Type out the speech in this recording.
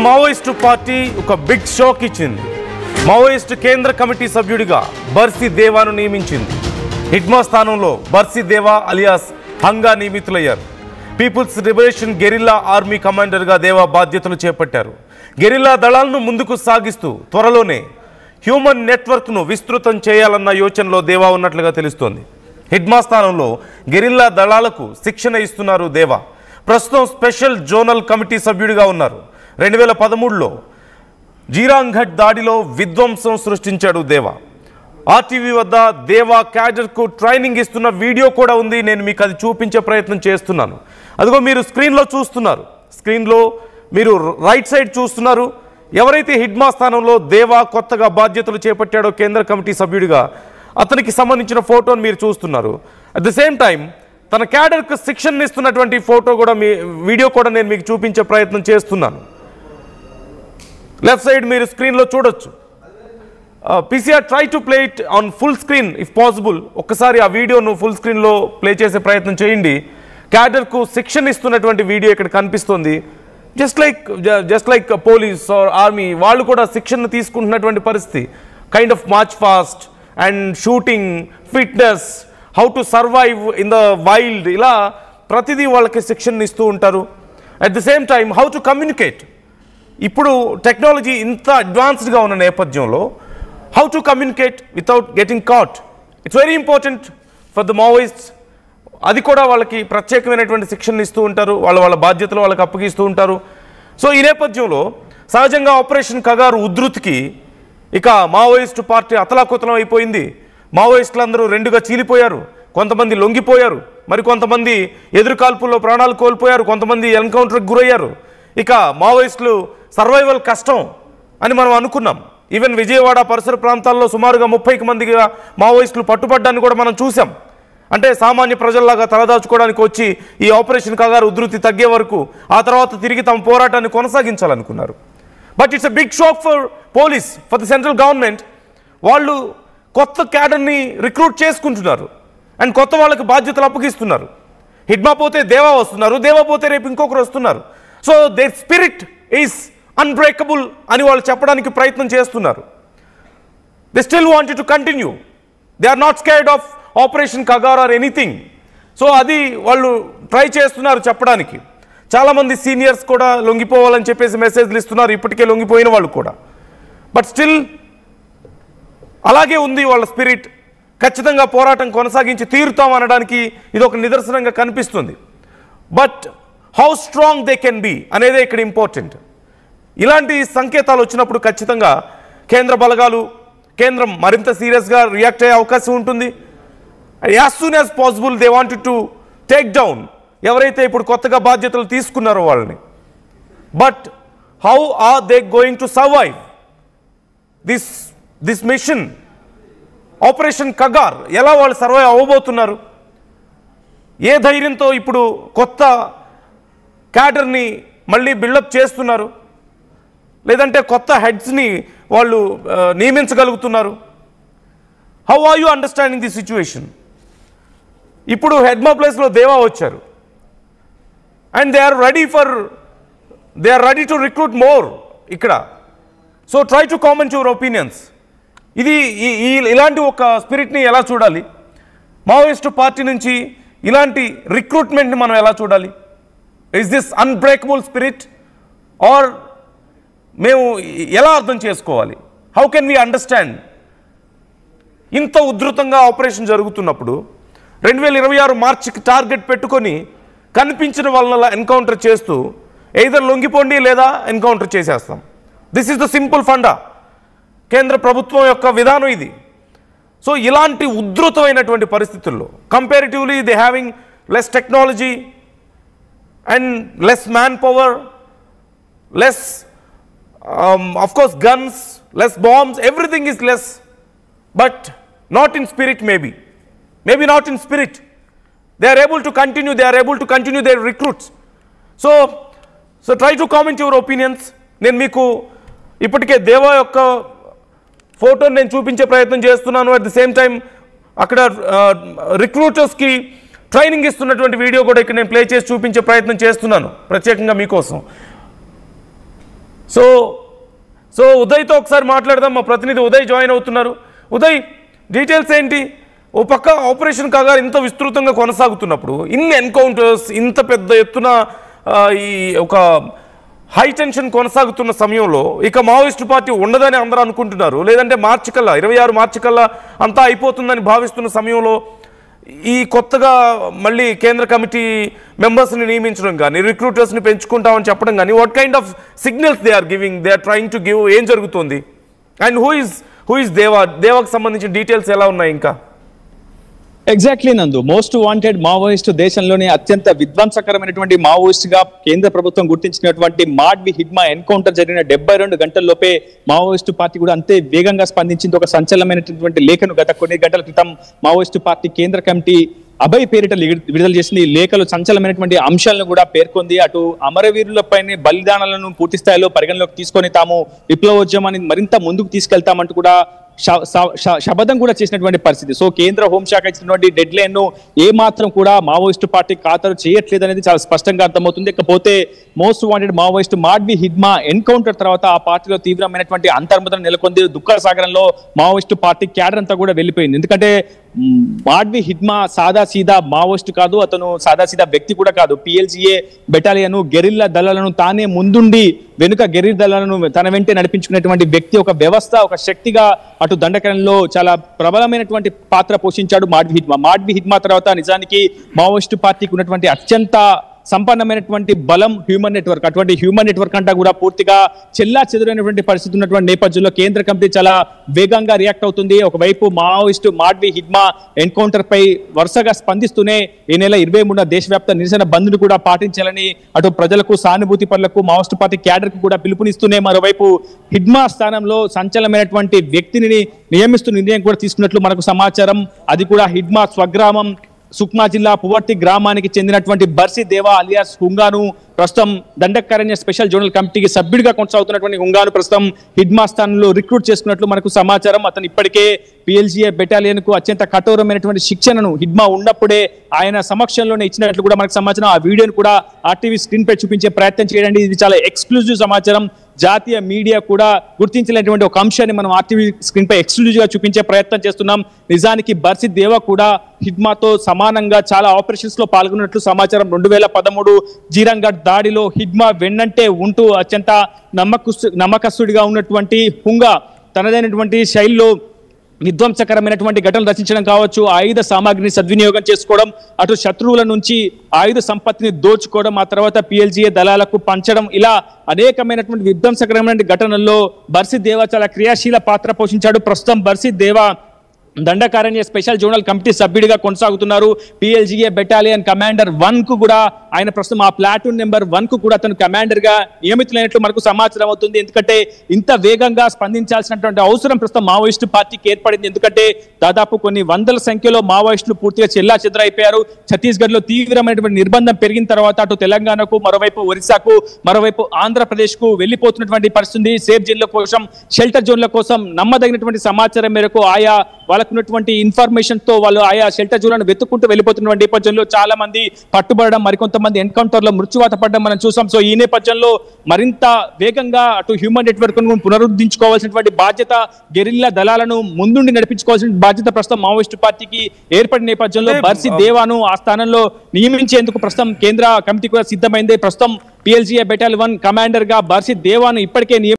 Maoist party ఒక big shock ఇచ్చింది. Maoist కేంద్ర కమిటీ సభ్యుడిగా బర్సి దేవాను నియమించింది. హిడ్మా స్థానంలో బర్సి దేవా అలియాస్ హంగా నియమితులయ్యారు. పీపుల్స్ లిబరేషన్ గెరిల్లా ఆర్మీ కమాండర్గా దేవా బాధ్యతలు చేపట్టారు. గెరిల్లా దళాలను ముందుకు సాగిస్తూ త్వరలోనే హ్యూమన్ నెట్వర్క్ను విస్తృతం చేయాలన్న యోచనలో దేవా ఉన్నట్లుగా తెలుస్తోంది. హిడ్మా స్థానంలో గెరిల్లా దళాలకు శిక్షణ ఇస్తున్నారు దేవా. ప్రస్తుతం స్పెషల్ జోనల్ కమిటీ సభ్యుడిగా ఉన్నారు. 2013లో జీరాంఘట్ దాడిలో విధ్వంసం సృష్టించాడు దేవా. ఆర్టీవీ వద్ద దేవా క్యాడర్కు ట్రైనింగ్ ఇస్తున్న వీడియో కూడా ఉంది. నేను మీకు అది చూపించే ప్రయత్నం చేస్తున్నాను. అదిగో మీరు స్క్రీన్లో చూస్తున్నారు. స్క్రీన్లో మీరు రైట్ సైడ్ చూస్తున్నారు. ఎవరైతే హిడ్మా స్థానంలో దేవా కొత్తగా బాధ్యతలు చేపట్టాడో కేంద్ర కమిటీ సభ్యుడిగా, అతనికి సంబంధించిన ఫోటోను మీరు చూస్తున్నారు. అట్ ద సేమ్ టైం తన క్యాడర్కు శిక్షణ ఇస్తున్నటువంటి వీడియో కూడా నేను మీకు చూపించే ప్రయత్నం చేస్తున్నాను. లెఫ్ట్ సైడ్ మీరు స్క్రీన్లో చూడొచ్చు. PCR try to play it on full screen if possible. ఒక్కసారి ఆ వీడియోను ఫుల్ స్క్రీన్లో ప్లే చేసే ప్రయత్నం చేయండి. క్యాడర్కు శిక్షణ ఇస్తున్నటువంటి వీడియో ఇక్కడ కనిపిస్తుంది. Just like police or army వాళ్ళు కూడా శిక్షణ తీసుకుంటున్నటువంటి పరిస్థితి. Kind of march fast and shooting, fitness, how to survive in the wild, ఇలా ప్రతిదీ వాళ్ళకి శిక్షణ ఇస్తూ ఉంటారు. At the same time how to communicate. ఇప్పుడు టెక్నాలజీ ఇంత అడ్వాన్స్డ్గా ఉన్న నేపథ్యంలో how to communicate without getting caught, it's very important for the Maoists. అది కూడా వాళ్ళకి ప్రత్యేకమైనటువంటి శిక్షణ ఇస్తూ ఉంటారు. వాళ్ళ బాధ్యతలు వాళ్ళకి అప్పగిస్తూ ఉంటారు. సో ఈ నేపథ్యంలో సహజంగా ఆపరేషన్ కగారు ఉధృతికి ఇక మావోయిస్టు పార్టీ అతలాకుతలం అయిపోయింది. మావోయిస్టులందరూ రెండుగా చీలిపోయారు. కొంతమంది లొంగిపోయారు, మరి కొంతమంది ఎదురుకాల్పుల్లో ప్రాణాలు కోల్పోయారు, కొంతమంది ఎన్కౌంటర్కి గురయ్యారు. ఇక మావోయిస్టులు సర్వైవల్ కష్టం అని మనం అనుకున్నాం. ఈవెన్ విజయవాడ పరిసర ప్రాంతాల్లో సుమారుగా 30కి మందిగా మావోయిస్టులు పట్టుబడ్డాన్ని కూడా మనం చూసాం. అంటే సామాన్య ప్రజల్లాగా తలదాచుకోవడానికి వచ్చి ఈ ఆపరేషన్ కగారు ఉధృతి తగ్గే వరకు ఆ తర్వాత తిరిగి తమ పోరాటాన్ని కొనసాగించాలనుకున్నారు. But it's a big shock for police, for the central government. వాళ్ళు కొత్త క్యాడర్ని రిక్రూట్ చేసుకుంటున్నారు అండ్ కొత్త వాళ్ళకి బాధ్యతలు అప్పగిస్తున్నారు. హిడ్మా పోతే దేవా వస్తున్నారు, దేవా పోతే రేపు ఇంకొకరు వస్తున్నారు. So their spirit is unbreakable అని వాళ్ళు చెప్పడానికి ప్రయత్నం చేస్తున్నారు. They still wanted to continue. They are not scared of operation Kagar or anything. So అది వాళ్ళు ట్రై చేస్తున్నారు చెప్పడానికి. చాలామంది సీనియర్స్ కూడా లొంగిపోవాలని చెప్పేసి మెసేజ్లు ఇస్తున్నారు, ఇప్పటికే లొంగిపోయిన వాళ్ళు కూడా. బట్ స్టిల్ అలాగే ఉంది వాళ్ళ స్పిరిట్. ఖచ్చితంగా పోరాటం కొనసాగించి తీరుతాం అనడానికి ఇది ఒక నిదర్శనంగా కనిపిస్తుంది. But how strong they can be అనేదే ఇక్కడ ఇంపార్టెంట్. ఇలాంటి సంకేతాలు వచ్చినప్పుడు ఖచ్చితంగా కేంద్ర బలగాలు, కేంద్రం మరింత సీరియస్గా రియాక్ట్ అయ్యే అవకాశం ఉంటుంది. As soon as possible they wanted to take down ఎవరైతే ఇప్పుడు కొత్తగా బాధ్యతలు తీసుకున్నారో వాళ్ళని. But how are they going to survive this mission operation Kagar? ఎలా వాళ్ళు సర్వైవ్ అవ్వబోతున్నారు? ఏ ధైర్యంతో ఇప్పుడు కొత్త క్యాడర్ని మళ్ళీ బిల్డప్ చేస్తున్నారు? లేదంటే కొత్త హెడ్స్ని వాళ్ళు నియమించగలుగుతున్నారు? How are you understanding the situation? ఇప్పుడు హిడ్మా ప్లేస్లో దేవా వచ్చారు and they are ready to recruit more ఇక్కడ. So try to comment your opinions. ఇది ఇలాంటి ఒక స్పిరిట్ని ఎలా చూడాలి? మావోయిస్టు పార్టీ నుంచి ఇలాంటి రిక్రూట్మెంట్ని మనం ఎలా చూడాలి? Is this unbreakable spirit or మేము ఎలా అర్థం చేసుకోవాలి? How can we understand? ఇంత ఉధృతంగా ఆపరేషన్ జరుగుతున్నప్పుడు 2026 మార్చికి టార్గెట్ పెట్టుకొని కనిపించిన వాళ్ళ ఎన్కౌంటర్ చేస్తూ ఎయిదర్ లొంగిపోండి లేదా ఎన్కౌంటర్ చేసేస్తాం. This is the simple funda. కేంద్ర ప్రభుత్వం యొక్క విధానం ఇది. సో ఇలాంటి ఉధృతమైనటువంటి పరిస్థితుల్లో comparatively they having less technology and less man power, less of course guns, less bombs, everything is less, but not in spirit. Maybe not in spirit. They are able to continue their recruits. So try to comment your opinions. నేను మీకు ఇప్పటికే దేవా యొక్క ఫోటోని నేను చూపించే ప్రయత్నం చేస్తున్నాను. అట్ ది సేమ్ టైం అక్కడ రిక్రూటర్స్కి ట్రైనింగ్ ఇస్తున్నటువంటి వీడియో కూడా ఇక్కడ నేను ప్లే చేసి చూపించే ప్రయత్నం చేస్తున్నాను ప్రత్యేకంగా మీకోసం. సో సో ఉదయ్తో ఒకసారి మాట్లాడదాం. మా ప్రతినిధి ఉదయ్ జాయిన్ అవుతున్నారు. ఉదయ్, డీటెయిల్స్ ఏంటి? ఓ పక్క ఆపరేషన్ కాగా ఇంత విస్తృతంగా కొనసాగుతున్నప్పుడు, ఇన్ని ఎన్కౌంటర్స్, ఇంత పెద్ద ఎత్తున ఈ ఒక హై టెన్షన్ కొనసాగుతున్న సమయంలో ఇక మావోయిస్టు పార్టీ ఉండదని అందరూ అనుకుంటున్నారు. లేదంటే మార్చి కల్లా 26 మార్చి కల్లా అంతా అయిపోతుందని భావిస్తున్న సమయంలో ఈ కొత్తగా మళ్ళీ కేంద్ర కమిటీ మెంబర్స్ని నియమించడం కానీ, రిక్రూటర్స్ని పెంచుకుంటామని చెప్పడం కానీ, what kind of signals they are giving, they are trying to give, ఏం జరుగుతుంది? అండ్ హూ ఇస్ దేవాకు సంబంధించిన డీటెయిల్స్ ఎలా ఉన్నాయి ఇంకా? ఎగ్జాక్ట్లీ నందు, మోస్ట్ వాంటెడ్ మావోయిస్ట్, దేశంలోనే అత్యంత విధ్వంసకరమైనటువంటి మావోయిస్ట్ గా కేంద్ర ప్రభుత్వం గుర్తించినటువంటి మాడ్వి హిడ్మా ఎన్కౌంటర్ జరిగిన 72 గంటల్లోపే మావోయిస్టు పార్టీ కూడా అంతే వేగంగా స్పందించింది. ఒక సంచలనమైనటువంటి లేఖను గత కొన్ని గంటల క్రితం మావోయిస్టు పార్టీ కేంద్ర కమిటీ అభయ్ పేరిట విడుదల చేసింది. లేఖలు సంచలనమైనటువంటి అంశాలను కూడా పేర్కొంది. అటు అమరవీరులపైనే బలిదానాలను పూర్తి స్థాయిలో పరిగణలోకి తీసుకొని తాము విప్లవోద్యమాన్ని మరింత ముందుకు తీసుకెళ్తామంటూ కూడా శపథం కూడా చేసినటువంటి పరిస్థితి. సో కేంద్ర హోంశాఖ ఇచ్చినటువంటి డెడ్ లైన్ ను ఏ మాత్రం కూడా మావోయిస్టు పార్టీ ఖాతరు చేయట్లేదు అనేది చాలా స్పష్టంగా అర్థమవుతుంది. ఇకపోతే most wanted Maoist Madvi Hidma encounter తర్వాత ఆ పార్టీలో తీవ్రమైనటువంటి అంతర్మదనం నెలకొంది. దుఃఖ సాగరంలో మావోయిస్టు పార్టీ క్యాడర్ అంతా కూడా వెళ్ళిపోయింది. ఎందుకంటే మాడ్వి హిడ్మా సాదా సీదా మావోయిస్టు కాదు, అతను సాదా సీదా వ్యక్తి కూడా కాదు. PLGA బెటాలియన్ గెరిల్లా దళాలను తానే ముందుండి వెనుక గెరిల్ దళాలను తన వెంటే నడిపించుకునేటువంటి వ్యక్తి, ఒక వ్యవస్థ, ఒక శక్తిగా అటు దండకరణలో చాలా ప్రబలమైనటువంటి పాత్ర పోషించాడు మాడ్వి హిడ్మా. మాడ్వి హిడ్మా తర్వాత నిజానికి మావోయిస్టు పార్టీకి ఉన్నటువంటి అత్యంత సంపన్నమైనటువంటి బలం హ్యూమన్ నెట్వర్క్. అటువంటి హ్యూమన్ నెట్వర్క్ అంతా కూడా పూర్తిగా చెల్లా చెదురైనటువంటి పరిస్థితి ఉన్నటువంటి నేపథ్యంలో కేంద్ర కమిటీ చాలా వేగంగా రియాక్ట్ అవుతుంది. ఒకవైపు మావోయిస్టు మాడ్వి హిడ్మా ఎన్కౌంటర్ పై వరుసగా స్పందిస్తూనే ఈ నెల 23న దేశవ్యాప్త నిరసన బంద్ను కూడా పాటించాలని అటు ప్రజలకు, సానుభూతి పరులకు, మావోయిస్టు పార్టీ క్యాడర్ కు కూడా పిలుపునిస్తూనే మరోవైపు హిడ్మా స్థానంలో సంచలనమైనటువంటి వ్యక్తిని నియమిస్తూ నిర్ణయం కూడా తీసుకున్నట్లు మనకు సమాచారం. అది కూడా హిడ్మా స్వగ్రామం సుక్మా జిల్లా పువర్తి గ్రామానికి చెందినటువంటి బర్సి దేవా అలియాస్ హుంగాను ప్రస్తుతం దండకారణ్య స్పెషల్ జోనల్ కమిటీకి సభ్యుడిగా కొనసాగుతున్నటువంటి హుంగాను ప్రస్తుతం హిడ్మా స్థానంలో రిక్రూట్ చేసుకున్నట్లు మనకు సమాచారం. అతను ఇప్పటికే PLGA బెటాలియన్ కు అత్యంత కఠోరమైనటువంటి శిక్షణను హిడ్మా ఉన్నప్పుడే ఆయన సమక్షంలోనే ఇచ్చినట్లు కూడా మనకు సమాచారం. ఆ వీడియోను కూడా RTV స్క్రీన్ పై చూపించే ప్రయత్నం చేయండి. ఇది చాలా ఎక్స్క్లూజివ్ సమాచారం. జాతీయ మీడియా కూడా గుర్తించలేనటువంటి ఒక అంశాన్ని మనం RTV స్క్రీన్ పై ఎక్స్క్లూజివ్ గా చూపించే ప్రయత్నం చేస్తున్నాం. నిజానికి బర్సి దేవా కూడా హిడ్మాతో సమానంగా చాలా ఆపరేషన్స్ లో పాల్గొన్నట్లు సమాచారం. 2013 జీరంగఢ్ దాడిలో హిడ్మా వెన్నంటే ఉంటూ అత్యంత నమ్మకస్తుడిగా ఉన్నటువంటి హుంగా తనదైనటువంటి శైలిలో విధ్వంసకరమైనటువంటి ఘటనలు రచించడం కావచ్చు, ఆయుధ సామాగ్రిని సద్వినియోగం చేసుకోవడం, అటు శత్రువుల నుంచి ఆయుధ సంపత్తిని దోచుకోవడం, ఆ తర్వాత PLGA దళాలకు పంచడం, ఇలా అనేకమైనటువంటి విధ్వంసకరమైన ఘటనల్లో బర్సి దేవా చాలా క్రియాశీల పాత్ర పోషించాడు. ప్రస్తుతం బర్సి దేవా దండకారణ్య స్పెషల్ జోనల్ కమిటీ సభ్యుడిగా కొనసాగుతున్నారు. PLGA బెటాలియన్ కమాండర్ 1 కు కూడా ఆయన ప్రస్తుతం ఆ ప్లాటూన్ నెంబర్ 1 కు కూడా అతను కమాండర్ గా నియమితులైనట్లు మనకు సమాచారం అవుతుంది. ఎందుకంటే ఇంత వేగంగా స్పందించాల్సినటువంటి అవసరం ప్రస్తుతం మావోయిస్టు పార్టీకి ఏర్పడింది. ఎందుకంటే దాదాపు కొన్ని వందల సంఖ్యలో మావోయిస్టులు పూర్తిగా చెల్లా చెదరైపోయారు. ఛత్తీస్గఢ్ లో తీవ్రమైనటువంటి నిర్బంధం పెరిగిన తర్వాత అటు తెలంగాణకు, మరోవైపు ఒరిస్సాకు, మరోవైపు ఆంధ్రప్రదేశ్ కు వెళ్లిపోతున్నటువంటి పరిస్థితి. సేఫ్ జోన్ల కోసం, షెల్టర్ జోన్ల కోసం నమ్మదగినటువంటి సమాచారం మేరకు ఆయా వాళ్ళకున్నటువంటి ఇన్ఫర్మేషన్ తో వాళ్ళు ఆయా షెల్టర్ జోన్లను వెతుక్కుంటూ వెళ్ళిపోతున్న నేపథ్యంలో చాలా మంది పట్టుబడడం, మరికొంతమంది ఎన్కౌంటర్ లో మృత్యువాత పడడం మనం చూసాం. సో ఈ నేపథ్యంలో మరింత వేగంగా అటు హ్యూమన్ నెట్వర్క్ ను పునరుద్ధరించుకోవాల్సినటువంటి బాధ్యత, గెరిల్లా దళాలను ముందుండి నడిపించుకోవాల్సిన బాధ్యత ప్రస్తుతం మావోయిస్టు పార్టీకి ఏర్పడిన నేపథ్యంలో బర్సి దేవాను ఆ స్థానంలో నియమించేందుకు ప్రస్తుతం కేంద్ర కమిటీ కూడా సిద్ధమైంది. ప్రస్తుతం PLGA బెటాలియన్ 1 కమాండర్ గా బర్సి దేవాను ఇప్పటికే